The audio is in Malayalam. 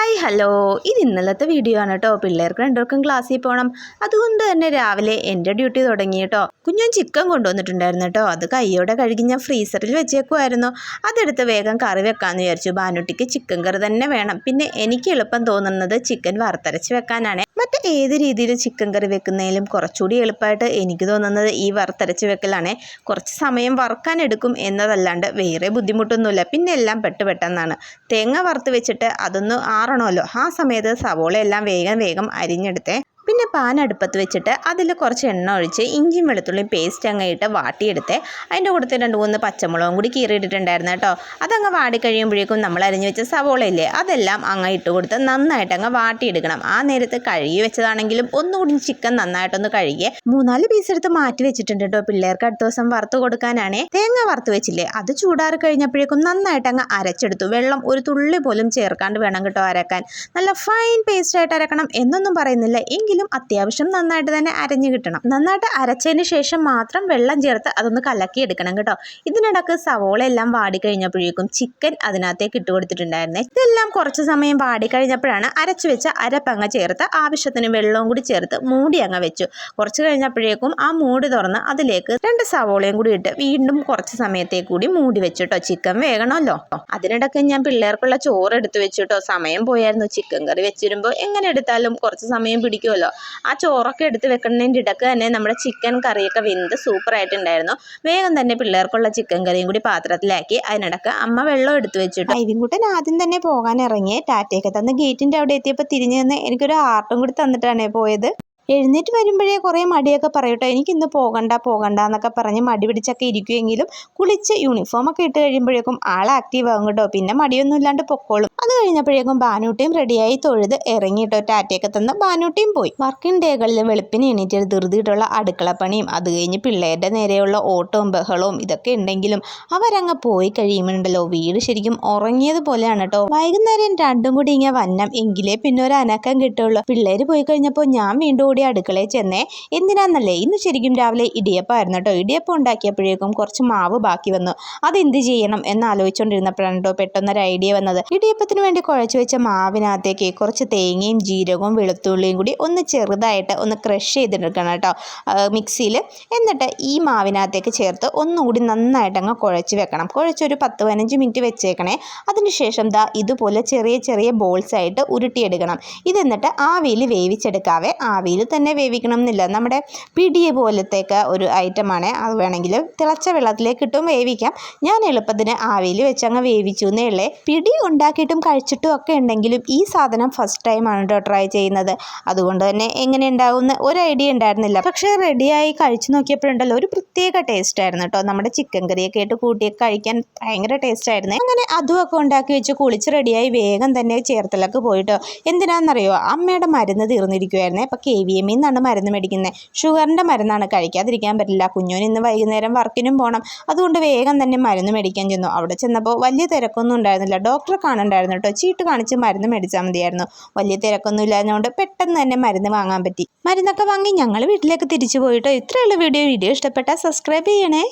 ഹായ് ഹലോ, ഇത് ഇന്നലത്തെ വീഡിയോ ആണ് കേട്ടോ. പിള്ളേർക്ക് രണ്ടുപേർക്കും ക്ലാസ്സിൽ പോകണം. അതുകൊണ്ട് തന്നെ രാവിലെ എൻ്റെ ഡ്യൂട്ടി തുടങ്ങി കേട്ടോ. കുഞ്ഞൻ ചിക്കൻ കൊണ്ടുവന്നിട്ടുണ്ടായിരുന്നു കേട്ടോ. അത് കയ്യോടെ കഴുകി ഞാൻ ഫ്രീസറിൽ വെച്ചേക്കുമായിരുന്നു. അതെടുത്ത് വേഗം കറി വെക്കാമെന്ന് വിചാരിച്ചു. ഭാനുട്ടിക്ക് ചിക്കൻ കറി തന്നെ വേണം. പിന്നെ എനിക്ക് എളുപ്പം തോന്നുന്നത് ചിക്കൻ വറുത്തരച്ച് വെക്കാനാണ്. മറ്റ് ഏത് രീതിയിൽ ചിക്കൻ കറി വെക്കുന്നതിലും കുറച്ചുകൂടി എളുപ്പമായിട്ട് എനിക്ക് തോന്നുന്നത് ഈ വറുത്തരച്ച് വെക്കലാണേ. കുറച്ച് സമയം വറുക്കാൻ എടുക്കും എന്നതല്ലാണ്ട് വേറെ ബുദ്ധിമുട്ടൊന്നുമില്ല. പിന്നെ എല്ലാം പെട്ടെന്നാണ്. തേങ്ങ വറുത്ത് വെച്ചിട്ട് അതൊന്ന് ആറണമല്ലോ. ആ സമയത്ത് സവോളയെല്ലാം വേഗം അരിഞ്ഞെടുത്തേ. പിന്നെ പാൻ അടുപ്പത്ത് വെച്ചിട്ട് അതിൽ കുറച്ച് എണ്ണ ഒഴിച്ച് ഇഞ്ചിയും വെളുത്തുള്ളിയും പേസ്റ്റ് അങ്ങ് ഇട്ട് വാട്ടിയെടുത്തേ. അതിൻ്റെ കൂട്ടത്തിൽ 2-3 പച്ചമുളകും കൂടി കീറിയിട്ടിട്ടുണ്ടായിരുന്നു കേട്ടോ. അതങ്ങ് വാടി കഴിയുമ്പോഴേക്കും നമ്മൾ അരിഞ്ഞ് വെച്ച സവോളയില്ലേ അതെല്ലാം അങ്ങ് ഇട്ട് കൊടുത്ത് നന്നായിട്ട് അങ്ങ് വാട്ടിയെടുക്കണം. ആ നേരത്ത് കഴുകി വെച്ചതാണെങ്കിലും ഒന്നുകൂടി ചിക്കൻ നന്നായിട്ടൊന്ന് കഴുകിയേ 3-4 പീസ് എടുത്ത് മാറ്റി വെച്ചിട്ടുണ്ട് കേട്ടോ. പിള്ളേർക്ക് അടുത്ത ദിവസം വറുത്ത് കൊടുക്കാനാണേ. തേങ്ങ വറുത്ത് വെച്ചില്ലേ അത് ചൂടാറി കഴിഞ്ഞപ്പോഴേക്കും നന്നായിട്ട് അങ്ങ് അരച്ചെടുത്തു. വെള്ളം ഒരു തുള്ളി പോലും ചേർക്കാണ്ട് വേണം കേട്ടോ അരക്കാൻ. നല്ല ഫൈൻ പേസ്റ്റായിട്ട് അരക്കണം എന്നൊന്നും പറയുന്നില്ല, എങ്കിലും അത്യാവശ്യം നന്നായിട്ട് തന്നെ അരഞ്ഞു കിട്ടണം. നന്നായിട്ട് അരച്ചതിന് ശേഷം മാത്രം വെള്ളം ചേർത്ത് അതൊന്ന് കലക്കി എടുക്കണം കേട്ടോ. ഇതിനിടക്ക് സവോള എല്ലാം വാടി കഴിഞ്ഞപ്പോഴേക്കും ചിക്കൻ അതിനകത്തേക്ക് ഇട്ട് കൊടുത്തിട്ടുണ്ടായിരുന്നേ. ഇതെല്ലാം കുറച്ച് സമയം വാടി കഴിഞ്ഞപ്പോഴാണ് അരച്ചു വെച്ച അരപ്പങ്ങ ചേർത്ത് ആവശ്യത്തിന് വെള്ളവും കൂടി ചേർത്ത് മൂടി അങ്ങ് വെച്ചു. കുറച്ച് കഴിഞ്ഞപ്പോഴേക്കും ആ മൂടി തുറന്ന് അതിലേക്ക് 2 സവോളയും കൂടി ഇട്ട് വീണ്ടും കുറച്ച് സമയത്തേക്ക് കൂടി മൂടി വെച്ചു കേട്ടോ. ചിക്കൻ വേകണമല്ലോ. അതിനിടക്ക് ഞാൻ പിള്ളേർക്കുള്ള ചോറ് എടുത്തു വെച്ചു കേട്ടോ. സമയം പോയായിരുന്നു. ചിക്കൻ കറി വെച്ചിരുമ്പോൾ എങ്ങനെ എടുത്താലും കുറച്ച് സമയം പിടിക്കുമല്ലോ. ആ ചോറൊക്കെ എടുത്ത് വെക്കുന്നതിൻ്റെ ഇടക്ക് തന്നെ നമ്മുടെ ചിക്കൻ കറിയൊക്കെ വെന്ത് സൂപ്പറായിട്ടുണ്ടായിരുന്നു. വേഗം തന്നെ പിള്ളേർക്കുള്ള ചിക്കൻ കറിയും കൂടി പാത്രത്തിലാക്കി. അതിനിടക്ക് അമ്മ വെള്ളം എടുത്തു വെച്ചിട്ട് ഐവിൻകുട്ടൻ ആദ്യം തന്നെ പോകാൻ ഇറങ്ങി. ടാറ്റയൊക്കെ തന്ന് ഗേറ്റിൻ്റെ അവിടെ എത്തിയപ്പോൾ തിരിഞ്ഞു നിന്ന് എനിക്കൊരു ആർട്ടും കൂടി തന്നിട്ടാണ് പോയത്. എഴുന്നേറ്റ് വരുമ്പോഴേ കുറേ മടിയൊക്കെ പറയട്ടോ. എനിക്കിന്ന് പോകണ്ട എന്നൊക്കെ പറഞ്ഞ് മടി പിടിച്ചൊക്കെ ഇരിക്കുമെങ്കിലും കുളിച്ച് യൂണിഫോമൊക്കെ ഇട്ട് കഴിയുമ്പോഴേക്കും ആൾ ആക്റ്റീവ് ആകും കേട്ടോ. പിന്നെ മടിയൊന്നും ഇല്ലാണ്ട് പൊക്കോളും. അത് കഴിഞ്ഞപ്പോഴേക്കും ഭാനുട്ടിയും റെഡിയായി തൊഴുത് ഇറങ്ങിയിട്ടോ. ടാറ്റയൊക്കെ തന്ന് ഭാനുട്ടിയും പോയി. വർക്കിംഗ് ഡേകളിൽ വെളുപ്പിന് എണീറ്റ് ധൃതിയിട്ടുള്ള അടുക്കളപ്പണിയും അത് കഴിഞ്ഞ് പിള്ളേരുടെ നേരെയുള്ള ഓട്ടവും ബഹളവും ഇതൊക്കെ ഉണ്ടെങ്കിലും അവരങ്ങ് പോയി കഴിയുമ്പോണ്ടല്ലോ വീട് ശരിക്കും ഉറങ്ങിയതുപോലെയാണ് കേട്ടോ. വൈകുന്നേരം രണ്ടും കൂടി ഇങ്ങനെ വന്നം എങ്കിലേ പിന്നെ ഒരു അനക്കം കിട്ടുള്ളൂ. പിള്ളേർ പോയി കഴിഞ്ഞപ്പോൾ ഞാൻ വീണ്ടും അടുക്കളയിൽ ചെന്നേ. എന്തിനാന്നല്ലേ, ഇന്ന് ശരിക്കും രാവിലെ ഇടിയപ്പമായിരുന്നു കേട്ടോ. ഇടിയപ്പം ഉണ്ടാക്കിയപ്പോഴേക്കും കുറച്ച് മാവ് ബാക്കി വന്നു. അതെന്ത് ചെയ്യണം എന്നാലോചിച്ചുകൊണ്ടിരുന്നപ്പോഴാണ് കേട്ടോ പെട്ടെന്നൊരു ഐഡിയ വന്നത്. ഇടിയപ്പത്തിന് വേണ്ടി കുഴച്ച് വെച്ച മാവിനകത്തേക്ക് കുറച്ച് തേങ്ങയും ജീരകവും വെളുത്തുള്ളിയും കൂടി ഒന്ന് ചെറുതായിട്ട് ഒന്ന് ക്രഷ് ചെയ്തെടുക്കണം കേട്ടോ മിക്സിയിൽ. എന്നിട്ട് ഈ മാവിനകത്തേക്ക് ചേർത്ത് ഒന്നുകൂടി നന്നായിട്ട് അങ്ങ് കുഴച്ച് വെക്കണം. കുഴച്ചൊരു 10-15 മിനിറ്റ് വെച്ചേക്കണേ. അതിനുശേഷം ഇതുപോലെ ചെറിയ ബോൾസ് ആയിട്ട് ഉരുട്ടിയെടുക്കണം. ഇതെന്നിട്ട് ആവിയിൽ വേവിച്ചെടുക്കാവേ. ആവിയിൽ തന്നെ വേവിക്കണം എന്നില്ല. നമ്മുടെ പിടിയെ പോലത്തേക്ക് ഒരു ഐറ്റമാണ്. അത് വേണമെങ്കിൽ തിളച്ച വെള്ളത്തിലേക്ക് ഇട്ടും വേവിക്കാം. ഞാൻ എളുപ്പത്തിന് ആവിയിൽ വെച്ചങ്ങ് വേവിച്ചു എന്നേ ഉള്ളേ. പിടി ഉണ്ടാക്കിയിട്ടും കഴിച്ചിട്ടും ഒക്കെ ഉണ്ടെങ്കിലും ഈ സാധനം ഫസ്റ്റ് ടൈമാണ് കേട്ടോ ട്രൈ ചെയ്യുന്നത്. അതുകൊണ്ട് തന്നെ എങ്ങനെ ഉണ്ടാവുമെന്ന് ഒരു ഐഡിയ ഉണ്ടായിരുന്നില്ല. പക്ഷേ റെഡിയായി കഴിച്ചു നോക്കിയപ്പോഴുണ്ടല്ലോ ഒരു പ്രത്യേക ടേസ്റ്റ് ആയിരുന്നു കേട്ടോ. നമ്മുടെ ചിക്കൻ കറിയൊക്കെ ആയിട്ട് കൂട്ടിയൊക്കെ കഴിക്കാൻ ഭയങ്കര ടേസ്റ്റ് ആയിരുന്നു. അങ്ങനെ അതുമൊക്കെ ഉണ്ടാക്കി വെച്ച് കുളിച്ച് റെഡിയായി വേഗം തന്നെ ചേർത്തലൊക്കെ പോയിട്ടോ. എന്തിനാണെന്നറിയോ, അമ്മയുടെ മരുന്ന് തീർന്നിരിക്കുമായിരുന്നേ. അപ്പോൾ KVM എന്നാണ് മരുന്ന് മേടിക്കുന്നത്. ഷുഗറിൻ്റെ മരുന്നാണ്, കഴിക്കാതിരിക്കാൻ പറ്റില്ല. കുഞ്ഞോന് ഇന്ന് വൈകുന്നേരം വർക്കിനും പോകണം. അതുകൊണ്ട് വേഗം തന്നെ മരുന്ന് മേടിക്കാൻ ചെന്നു. അവിടെ ചെന്നപ്പോൾ വലിയ തിരക്കൊന്നും ഉണ്ടായിരുന്നില്ല. ഡോക്ടറെ കാണണ്ടായിരുന്നു കേട്ടോ. ചീട്ട് കാണിച്ച് മരുന്ന് മേടിച്ചാൽ മതിയായിരുന്നു. വലിയ തിരക്കൊന്നും ഇല്ലാഞ്ഞുകൊണ്ട് പെട്ടെന്ന് തന്നെ മരുന്ന് വാങ്ങാൻ പറ്റി. മരുന്നൊക്കെ വാങ്ങി ഞങ്ങൾ വീട്ടിലേക്ക് തിരിച്ചു പോയിട്ടോ. ഇത്രയുള്ള വീഡിയോ ഇഷ്ടപ്പെട്ടാൽ സബ്സ്ക്രൈബ് ചെയ്യണേ.